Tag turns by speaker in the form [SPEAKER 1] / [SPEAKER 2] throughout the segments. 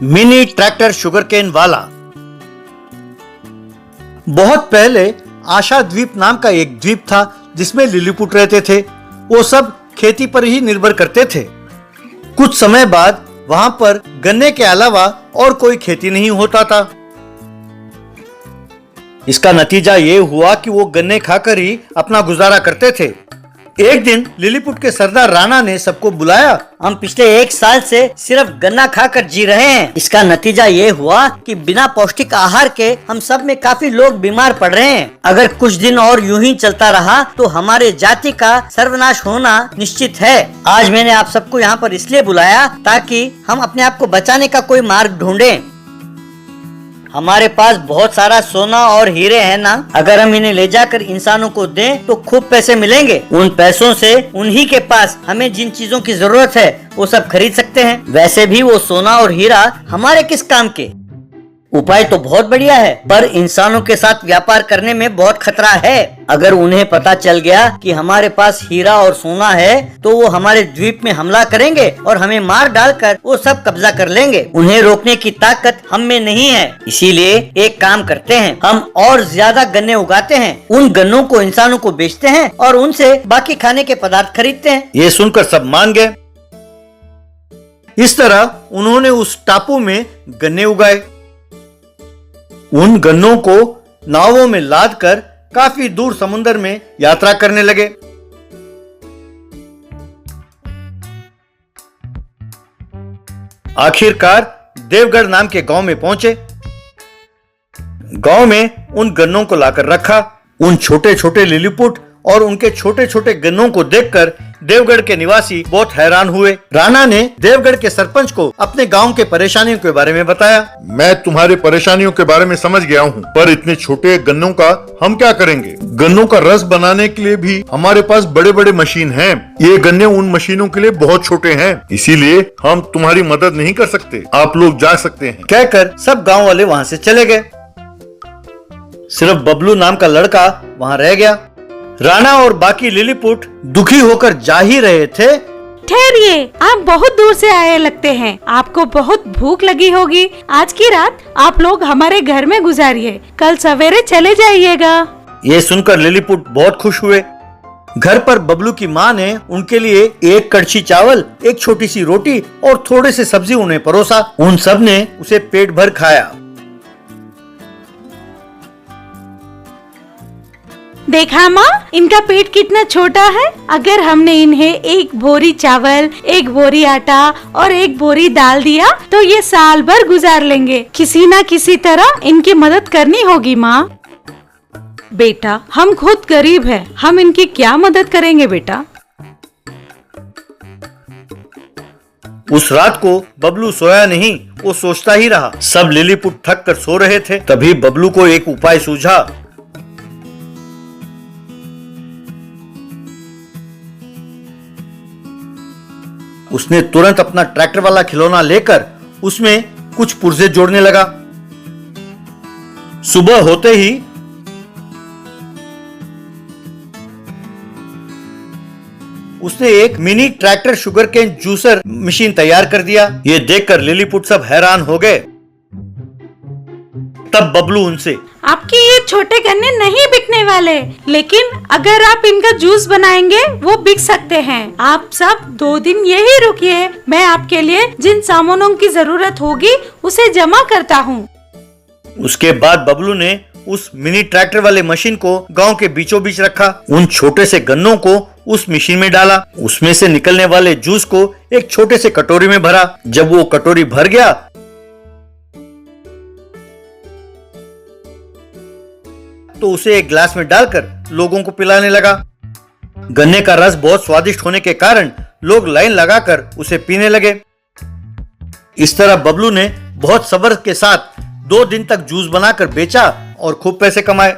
[SPEAKER 1] Mini tractor sugarcane वाला। बहुत पहले आशा द्वीप नाम का एक द्वीप था जिसमें लिलीपुट रहते थे। वो सब खेती पर ही निर्भर करते थे। कुछ समय बाद वहां पर गन्ने के अलावा और कोई खेती नहीं होता था। इसका नतीजा ये हुआ कि वो गन्ने खाकर ही अपना गुजारा करते थे। एक दिन लिलीपुट के सरदार राणा ने सबको बुलाया।
[SPEAKER 2] हम पिछले 1 साल से सिर्फ गन्ना खाकर जी रहे हैं। इसका नतीजा ये हुआ कि बिना पौष्टिक आहार के हम सब में काफी लोग बीमार पड़ रहे हैं। अगर कुछ दिन और यूं ही चलता रहा तो हमारे जाति का सर्वनाश होना निश्चित है। आज मैंने आप सबको यहाँ पर इसलिए बुलाया ताकि हम अपने आप को बचाने का कोई मार्ग ढूंढें। हमारे पास बहुत सारा सोना और हीरे हैं ना। अगर हम इन्हें ले जाकर इंसानों को दें तो खूब पैसे मिलेंगे। उन पैसों से उन्हीं के पास हमें जिन चीजों की जरूरत है वो सब खरीद सकते हैं। वैसे भी वो सोना और हीरा हमारे किस काम के। उपाय तो बहुत बढ़िया है, पर इंसानों के साथ व्यापार करने में बहुत खतरा है। अगर उन्हें पता चल गया कि हमारे पास हीरा और सोना है तो वो हमारे द्वीप में हमला करेंगे और हमें मार डालकर वो सब कब्जा कर लेंगे। उन्हें रोकने की ताकत हम में नहीं है। इसीलिए एक काम करते हैं, हम और ज्यादा गन्ने उगाते हैं, उन गन्नों को इंसानों को बेचते हैं और उनसे बाकी खाने के पदार्थ खरीदते हैं।
[SPEAKER 1] ये सुनकर सब मान गए। इस तरह उन्होंने उस टापू में गन्ने उगाए। उन गन्नों को नावों में लादकर काफी दूर समुद्र में यात्रा करने लगे। आखिरकार देवगढ़ नाम के गांव में पहुंचे। गांव में उन गन्नों को लाकर रखा। उन छोटे छोटे लिलीपुट और उनके छोटे छोटे गन्नों को देखकर देवगढ़ के निवासी बहुत हैरान हुए। राणा ने देवगढ़ के सरपंच को अपने गांव के परेशानियों के बारे में बताया।
[SPEAKER 3] मैं तुम्हारे परेशानियों के बारे में समझ गया हूँ, पर इतने छोटे गन्नों का हम क्या करेंगे? गन्नों का रस बनाने के लिए भी हमारे पास बड़े बड़े मशीन हैं। ये गन्ने उन मशीनों के लिए बहुत छोटे हैं, इसीलिए हम तुम्हारी मदद नहीं कर सकते। आप लोग जा सकते हैं।
[SPEAKER 1] कहकर सब गाँव वाले वहाँ से चले गए। सिर्फ बबलू नाम का लड़का वहाँ रह गया। राणा और बाकी लिलीपुट दुखी होकर जा ही रहे थे।
[SPEAKER 4] ठहरिए, आप बहुत दूर से आए लगते हैं। आपको बहुत भूख लगी होगी। आज की रात आप लोग हमारे घर में गुजारिए, कल सवेरे चले जाइएगा।
[SPEAKER 1] ये सुनकर लिलीपुट बहुत खुश हुए। घर पर बबलू की माँ ने उनके लिए एक कड़छी चावल, एक छोटी सी रोटी और थोड़े से सब्जी उन्हें परोसा। उन सब ने उसे पेट भर खाया।
[SPEAKER 4] देखा माँ, इनका पेट कितना छोटा है। अगर हमने इन्हें 1 बोरी चावल, 1 बोरी आटा और 1 बोरी दाल दिया तो ये साल भर गुजार लेंगे। किसी न किसी तरह इनकी मदद करनी होगी माँ। बेटा, हम खुद गरीब हैं, हम इनकी क्या मदद करेंगे बेटा।
[SPEAKER 1] उस रात को बबलू सोया नहीं, वो सोचता ही रहा। सब लिलीपुट थक कर सो रहे थे। तभी बबलू को एक उपाय सूझा। उसने तुरंत अपना ट्रैक्टर वाला खिलौना लेकर उसमें कुछ पुर्जे जोड़ने लगा। सुबह होते ही उसने एक mini tractor sugarcane juicer machine तैयार कर दिया। ये देखकर लिलीपुट सब हैरान हो गए। तब बबलू उनसे,
[SPEAKER 4] आपके ये छोटे गन्ने नहीं बिकने वाले, लेकिन अगर आप इनका जूस बनाएंगे वो बिक सकते हैं। आप सब 2 दिन यही रुकिए, मैं आपके लिए जिन सामानों की जरूरत होगी उसे जमा करता हूँ।
[SPEAKER 1] उसके बाद बबलू ने उस मिनी ट्रैक्टर वाले मशीन को गांव के बीचों बीच रखा। उन छोटे से गन्नों को उस मशीन में डाला। उसमें से निकलने वाले जूस को एक छोटे से कटोरी में भरा। जब वो कटोरी भर गया तो उसे एक ग्लास में डालकर लोगों को पिलाने लगा। गन्ने का रस बहुत स्वादिष्ट होने के कारण लोग लाइन लगाकर उसे पीने लगे। इस तरह बबलू ने बहुत सब्र के साथ 2 दिन तक जूस बनाकर बेचा और खूब पैसे कमाए।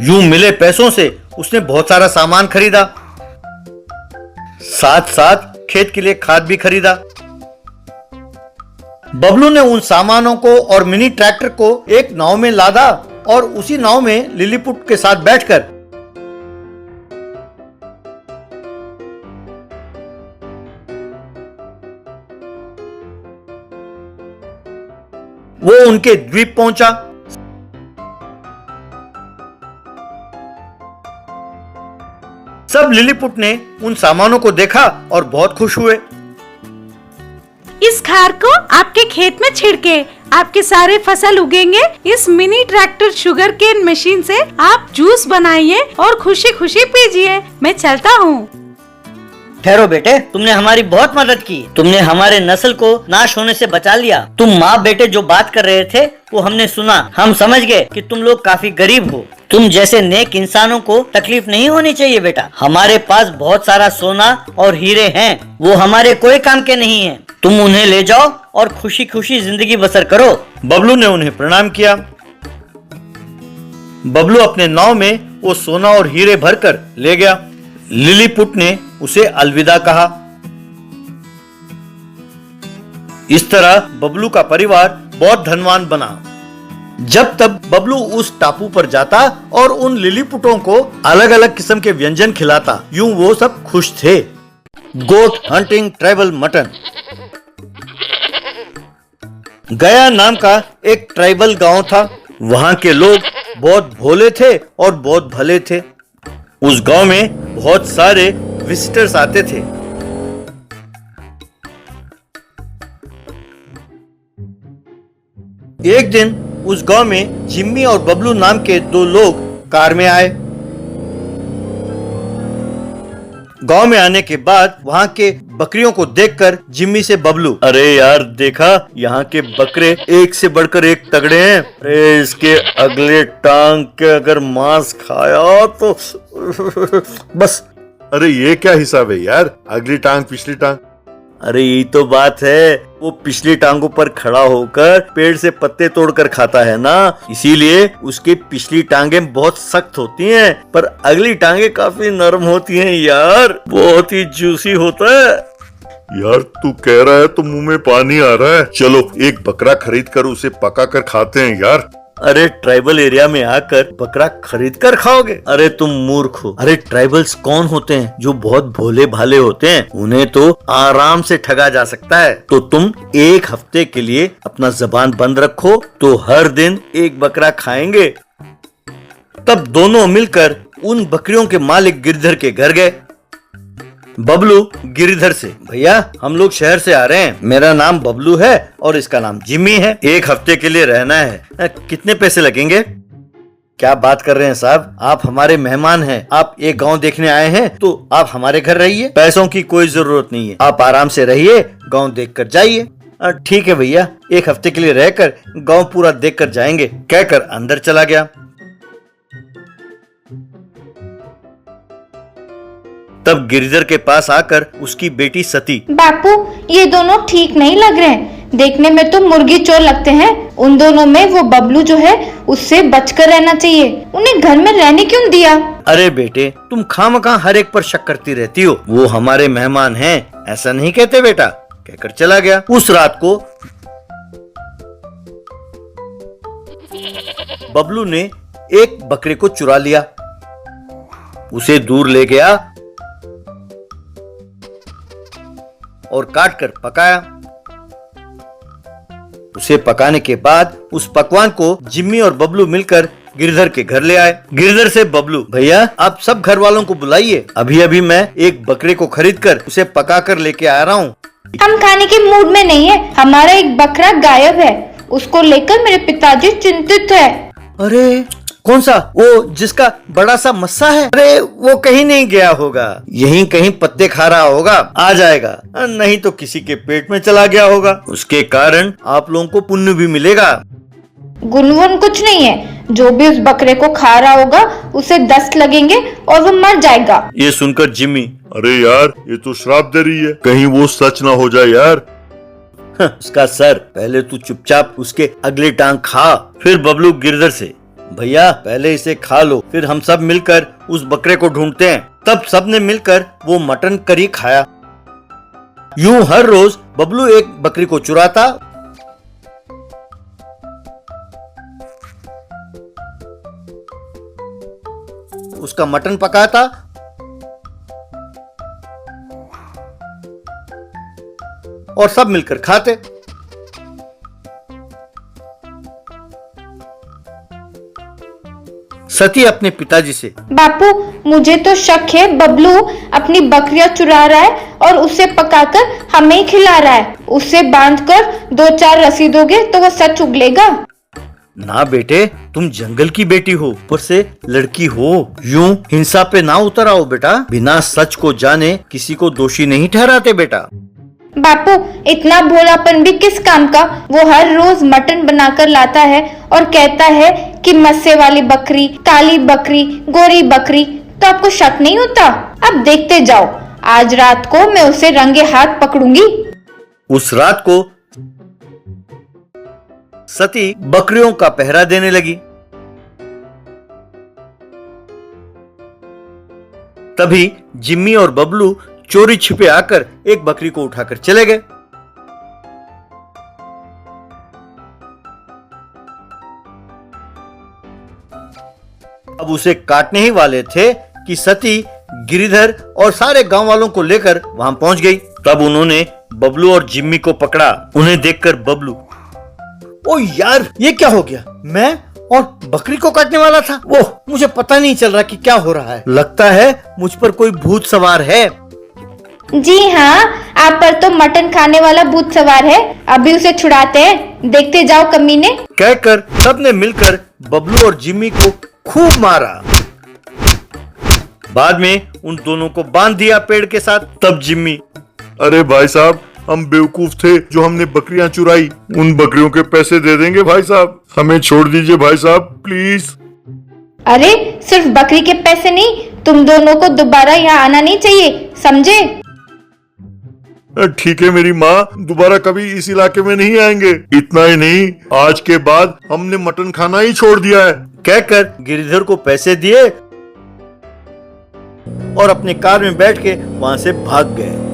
[SPEAKER 1] यूं मिले पैसों से उसने बहुत सारा सामान खरीदा। साथ साथ खेत के लिए खाद भी खरीदा। बबलू ने उन सामानों को और मिनी ट्रैक्टर को एक नाव में लादा और उसी नाव में लिलीपुट के साथ बैठकर वो उनके द्वीप पहुंचा। सब लिलीपुट ने उन सामानों को देखा और बहुत खुश हुए।
[SPEAKER 4] इस खार को आपके खेत में छिड़के, आपके सारे फसल उगेंगे। इस mini tractor sugar cane machine से आप जूस बनाइए और खुशी खुशी पीजिए। मैं चलता हूँ।
[SPEAKER 2] ठहरो बेटे, तुमने हमारी बहुत मदद की। तुमने हमारे नस्ल को नाश होने से बचा लिया। तुम माँ बेटे जो बात कर रहे थे वो हमने सुना। हम समझ गए कि तुम लोग काफी गरीब हो। तुम जैसे नेक इंसानों को तकलीफ नहीं होनी चाहिए बेटा। हमारे पास बहुत सारा सोना और हीरे हैं, वो हमारे कोई काम के नहीं हैं। तुम उन्हें ले जाओ और खुशी खुशी जिंदगी बसर करो।
[SPEAKER 1] बबलू ने उन्हें प्रणाम किया। बबलू अपने नाव में वो सोना और हीरे भरकर ले गया। लिलीपुट ने उसे अलविदा कहा। इस तरह बबलू का परिवार बहुत धनवान बना। जब तब बबलू उस टापू पर जाता और उन लिलीपुटों को अलग अलग किस्म के व्यंजन खिलाता। यूं वो सब खुश थे। गोट हंटिंग ट्राइबल मटन। गया नाम का एक ट्राइबल गांव था। वहां के लोग बहुत भोले थे और बहुत भले थे। उस गांव में बहुत सारे विजिटर्स आते थे। एक दिन उस गांव में जिम्मी और बबलू नाम के दो लोग कार में आए। गांव में आने के बाद वहां के बकरियों को देखकर जिम्मी से बबलू, अरे यार देखा, यहाँ के बकरे एक से बढ़कर एक तगड़े हैं। अरे इसके अगले टांग के अगर मांस खाया तो
[SPEAKER 3] बस। अरे ये क्या हिसाब है यार, अगली टांग पिछली टांग।
[SPEAKER 1] अरे यही तो बात है, वो पिछली टांगों पर खड़ा होकर पेड़ से पत्ते तोड़कर खाता है ना, इसीलिए उसकी पिछली टांगें बहुत सख्त होती हैं, पर अगली टांगें काफी नरम होती हैं यार, बहुत ही जूसी होता है।
[SPEAKER 3] यार तू कह रहा है तो मुंह में पानी आ रहा है। चलो एक बकरा खरीद कर उसे पका कर खाते हैं यार।
[SPEAKER 1] अरे ट्राइबल एरिया में आकर बकरा खरीद कर खाओगे? अरे तुम मूर्ख हो। अरे ट्राइबल्स कौन होते हैं? जो बहुत भोले भाले होते हैं, उन्हें तो आराम से ठगा जा सकता है। तो तुम एक हफ्ते के लिए अपना जबान बंद रखो, तो हर दिन एक बकरा खाएंगे। तब दोनों मिलकर उन बकरियों के मालिक गिरधर के घर गए। बबलू गिरिधर से, भैया हम लोग शहर से आ रहे हैं, मेरा नाम बबलू है और इसका नाम जिम्मी है, एक हफ्ते के लिए रहना है, कितने पैसे लगेंगे? क्या बात कर रहे हैं साहब, आप हमारे मेहमान हैं, आप एक गांव देखने आए हैं तो आप हमारे घर रहिए, पैसों की कोई जरूरत नहीं है, आप आराम से रहिए, गांव देख कर जाइए। ठीक है भैया, एक हफ्ते के लिए रहकर गांव पूरा देख कर जाएंगे, कहकर अंदर चला गया। तब गिरिधर के पास आकर उसकी बेटी सती,
[SPEAKER 5] बापू ये दोनों ठीक नहीं लग रहे हैं, देखने में तो मुर्गी चोर लगते हैं। उन दोनों में वो बबलू जो है उससे बचकर रहना चाहिए, उन्हें घर में रहने क्यों दिया?
[SPEAKER 1] अरे बेटे तुम खामखा हर एक पर शक करती रहती हो, वो हमारे मेहमान हैं, ऐसा नहीं कहते बेटा, कहकर चला गया। उस रात को बबलू ने एक बकरे को चुरा लिया, उसे दूर ले गया और काट कर पकाया। उसे पकाने के बाद उस पकवान को जिम्मी और बबलू मिलकर गिरधर के घर ले आए। गिरधर से बबलू, भैया आप सब घर वालों को बुलाइए, अभी अभी मैं एक बकरे को खरीद कर उसे पका कर लेके आ रहा हूँ।
[SPEAKER 5] हम खाने के मूड में नहीं है, हमारा एक बकरा गायब है, उसको लेकर मेरे पिताजी चिंतित है।
[SPEAKER 1] अरे कौन सा? वो जिसका बड़ा सा मस्सा है? अरे वो कहीं नहीं गया होगा, यहीं कहीं पत्ते खा रहा होगा, आ जाएगा, नहीं तो किसी के पेट में चला गया होगा, उसके कारण आप लोगों को पुण्य भी मिलेगा।
[SPEAKER 5] गुनगुन कुछ नहीं है, जो भी उस बकरे को खा रहा होगा उसे दस्त लगेंगे और वो मर जाएगा।
[SPEAKER 1] ये सुनकर जिम्मी,
[SPEAKER 3] अरे यार ये तो श्राप दे रही है, कहीं वो सच ना हो जाए यार।
[SPEAKER 1] उसका सर, पहले तू चुपचाप उसके अगली टांग खा। फिर बबलू गिरधर से, भैया पहले इसे खा लो, फिर हम सब मिलकर उस बकरे को ढूंढते हैं। तब सबने मिलकर वो मटन करी खाया। यूं हर रोज बबलू एक बकरी को चुराता उसका मटन पकाता और सब मिलकर खाते। सती अपने पिताजी से,
[SPEAKER 5] बापू मुझे तो शक है बबलू अपनी बकरियां चुरा रहा है और उसे पकाकर हमें ही खिला रहा है। उसे बांधकर 2-4 रस्सी दोगे तो वो सच उगलेगा।
[SPEAKER 1] ना बेटे, तुम जंगल की बेटी हो, ऊपर से लड़की हो, यूं हिंसा पे ना उतर आओ बेटा। बिना सच को जाने किसी को दोषी नहीं ठहराते बेटा।
[SPEAKER 5] बापू इतना भोलापन भी किस काम का। वो हर रोज मटन बनाकर लाता है और कहता है कि मस्से वाली बकरी, काली बकरी, गोरी बकरी। तो आपको शक नहीं होता? अब देखते जाओ, आज रात को मैं उसे रंगे हाथ पकड़ूंगी।
[SPEAKER 1] उस रात को सती बकरियों का पहरा देने लगी। तभी जिम्मी और बबलू चोरी छिपे आकर एक बकरी को उठाकर चले गए। अब उसे काटने ही वाले थे कि सती गिरिधर और सारे गांव वालों को लेकर वहां पहुंच गई। तब उन्होंने बबलू और जिम्मी को पकड़ा। उन्हें देखकर बबलू, ओ यार, ये क्या हो गया? मैं और बकरी को काटने वाला था। वो मुझे पता नहीं चल रहा कि क्या हो रहा है। लगता है मुझ पर कोई भूत सवार है।
[SPEAKER 5] जी हाँ, आप पर तो मटन खाने वाला भूत सवार है। अभी उसे छुड़ाते हैं, देखते जाओ कमीने।
[SPEAKER 1] कहकर सबने मिलकर बबलू और जिम्मी को खूब मारा। बाद में उन दोनों को बांध दिया पेड़ के साथ। तब जिम्मी,
[SPEAKER 3] अरे भाई साहब, हम बेवकूफ थे जो हमने बकरियां चुराई। उन बकरियों के पैसे दे देंगे भाई साहब, हमें छोड़ दीजिए भाई साहब प्लीज।
[SPEAKER 5] अरे सिर्फ बकरी के पैसे नहीं, तुम दोनों को दोबारा यहाँ आना नहीं चाहिए, समझे?
[SPEAKER 3] ठीक है मेरी माँ, दोबारा कभी इस इलाके में नहीं आएंगे। इतना ही नहीं, आज के बाद हमने मटन खाना ही छोड़ दिया है।
[SPEAKER 1] कहकर गिरिधर को पैसे दिए और अपने कार में बैठ के वहां से भाग गए।